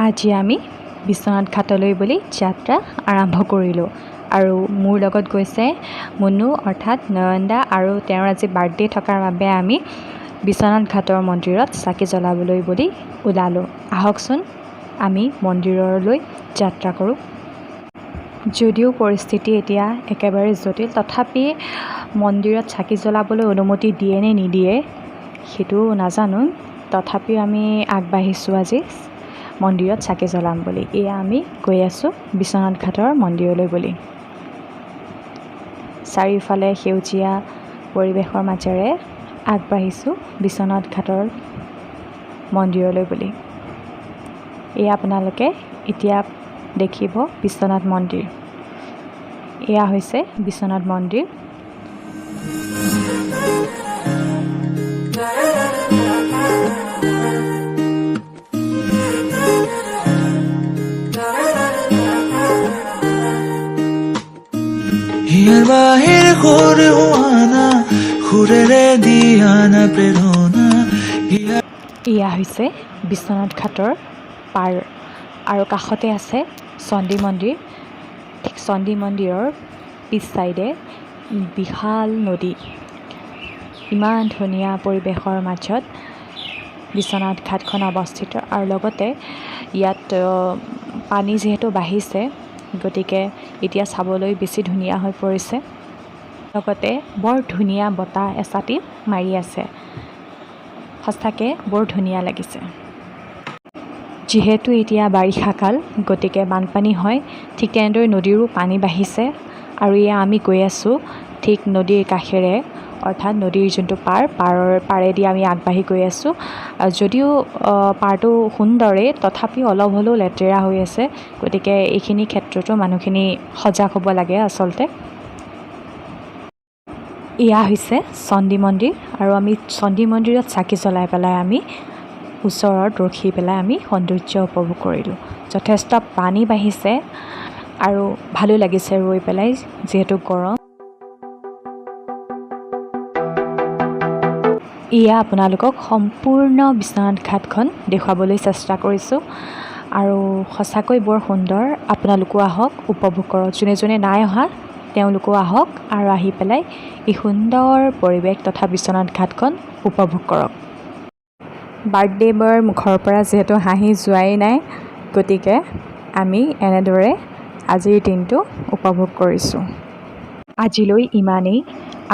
আজি আমি বিশ্বনাথ ঘাটলৈ বুলি যাত্ৰা আৰম্ভ কৰিলোঁ আৰু মোৰ লগত গৈছে মুনু অৰ্থাৎ নয়নদা আৰু তেওঁৰ আজি বাৰ্থডে থকাৰ বাবে আমি বিশ্বনাথ ঘাটৰ মন্দিৰত চাকি জ্বলাবলৈ বুলি ওলালোঁ। আহকচোন আমি মন্দিৰলৈ যাত্ৰা কৰোঁ। যদিও পৰিস্থিতি এতিয়া একেবাৰে জটিল, তথাপি মন্দিৰত চাকি জ্বলাবলৈ অনুমতি দিয়ে নে নিদিয়ে সেইটো নাজানো। তথাপিও আমি আগবাঢ়িছোঁ আজি মন্দিৰত চাকি জ্বলাম বুলি। এয়া আমি গৈ আছোঁ বিশ্বনাথ ঘাটৰ মন্দিৰলৈ বুলি। চাৰিওফালে সেউজীয়া পৰিৱেশৰ মাজেৰে আগবাঢ়িছোঁ বিশ্বনাথ ঘাটৰ মন্দিৰলৈ বুলি। এয়া আপোনালোকে এতিয়া দেখিব বিশ্বনাথ মন্দিৰ। এয়া হৈছে বিশ্বনাথ মন্দিৰ। হিয়াৰ বাহিৰ সুৰ হোৱানা সুৰেৰে দিয়ানা প্ৰেৰণা। এয়া হৈছে বিশ্বনাথ ঘাটৰ পাৰ আৰু কাষতে আছে চণ্ডী মন্দিৰ। ঠিক চণ্ডী মন্দিৰৰ পিছ চাইডে বিশাল নদী। ইমান ধুনীয়া পৰিৱেশৰ মাজত বিশ্বনাথ ঘাটখন অৱস্থিত আৰু লগতে ইয়াত পানী যিহেতু বাঢ়িছে, গতিকে এতিয়া চাবলৈ বেছি ধুনীয়া হৈ পৰিছে। লগতে বৰ ধুনীয়া বতাহ এচাটি মাৰি আছে। সঁচাকৈ বৰ ধুনীয়া লাগিছে। যিহেতু এতিয়া বাৰিষা কাল, গতিকে বানপানী হয়। ঠিক তেনেদৰে নদীৰো পানী বাঢ়িছে আৰু এয়া আমি গৈ আছোঁ ঠিক নদীৰ কাষেৰে, অৰ্থাৎ নদীৰ যোনটো পাৰৰ পাৰেদি আমি আগবাঢ়ি গৈ আছোঁ। যদিও পাৰটো সুন্দৰেই, তথাপিও অলপ হ'লেও লেতেৰা হৈ আছে। গতিকে এইখিনি ক্ষেত্ৰতো মানুহখিনি সজাগ হ'ব লাগে আচলতে। এয়া হৈছে চণ্ডী মন্দিৰ আৰু আমি চণ্ডী মন্দিৰত চাকি জ্বলাই পেলাই আমি ওচৰত ৰখি পেলাই আমি সৌন্দৰ্য উপভোগ কৰিলোঁ। যথেষ্ট পানী বাঢ়িছে আৰু ভালো লাগিছে ৰৈ পেলাই, যিহেতু গৰম। এয়া আপোনালোকক সম্পূৰ্ণ বিশ্বনাথ ঘাটখন দেখুৱাবলৈ চেষ্টা কৰিছোঁ আৰু সঁচাকৈ বৰ সুন্দৰ। আপোনালোকো আহক, উপভোগ কৰক। যোনে যোনে নাই অহা তেওঁলোকো আহক আৰু আহি পেলাই এই সুন্দৰ পৰিৱেশ তথা বিশ্বনাথ ঘাটখন উপভোগ কৰক। বাৰ্থডে বয়ৰ মুখৰ পৰা যিহেতু হাঁহি যোৱাই নাই, গতিকে আমি এনেদৰে আজিৰ দিনটো উপভোগ কৰিছোঁ। আজিলৈ ইমানেই।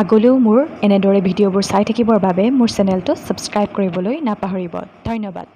আগলৈও মোৰ এনেদৰে ভিডিঅ'বোৰ চাই থাকিবৰ বাবে মোৰ চেনেলটো ছাবস্ক্ৰাইব কৰিবলৈ নাপাহৰিব। ধন্যবাদ।